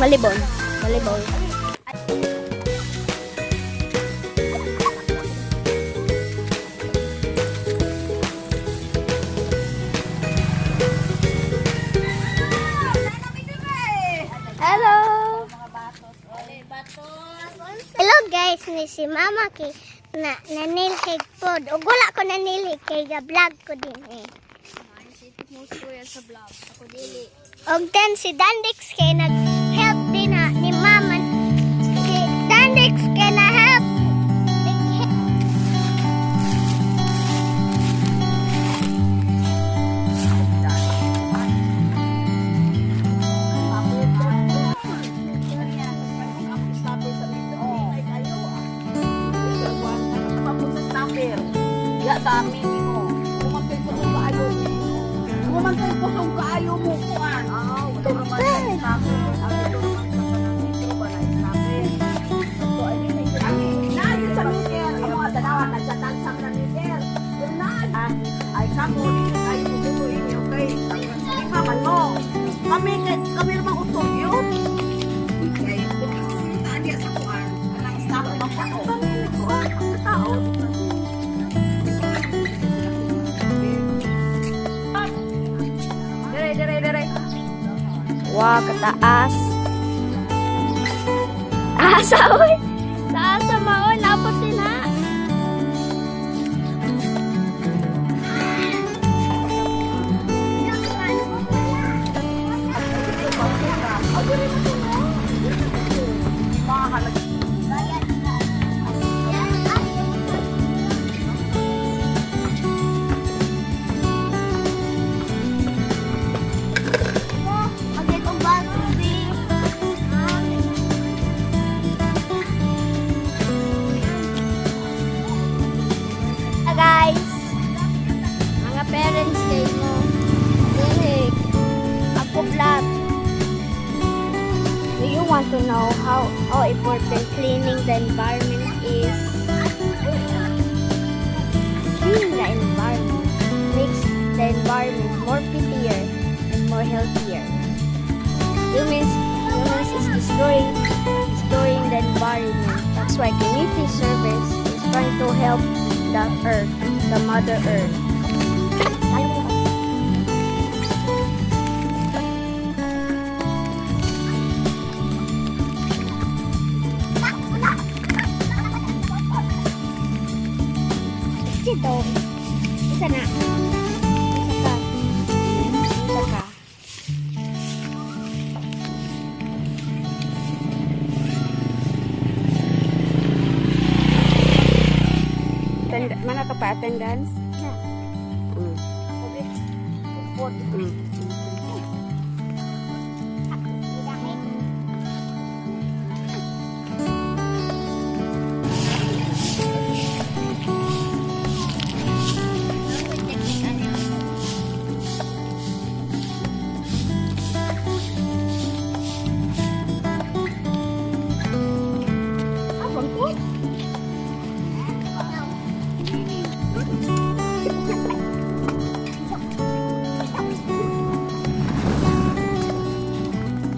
Volleyball. Volleyball. Hello! Hello guys, ni si Mama kay nanilhig pod. Ug wala ko nanilhig kay ga-vlog ko din eh. Sa vlog. Ako dili. Og then si Dandix kay nag-help din na ni Mama. Si Dandix kay na-help. Ya sa amin mo. Kumantay ko kung kaayo mo. Kumantay ko kung kaayo mo kuan. Wala naman sa akin. So, ay may naayos sa mister. Ang mga dalawa nagtatagsang na mister. Ay kamo, ay tutuin niyo kay ipaman mo. Kami naman utol yun. Kaya tadi sa kuan. Ang staff ng tao. Ang tao. Dire. Wow, kataas. Asa oy. Taas sa maoy, lapot din ha. Guys, mga parents day mo, dilig, ako vlog. Do you want to know how important cleaning the environment is? Cleaning the environment makes the environment more prettier and more healthier. Humans is destroying the environment. That's why community service is trying to help the earth, the mother earth. Ito. Isa na. Isa ka. Mana ka pa attendance?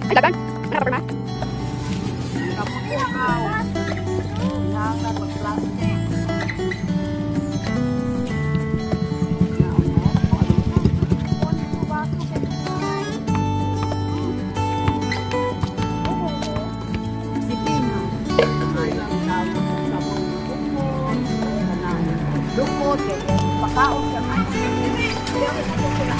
Ay, dagan. Mana ka pa na? Lukot, pakaon ka.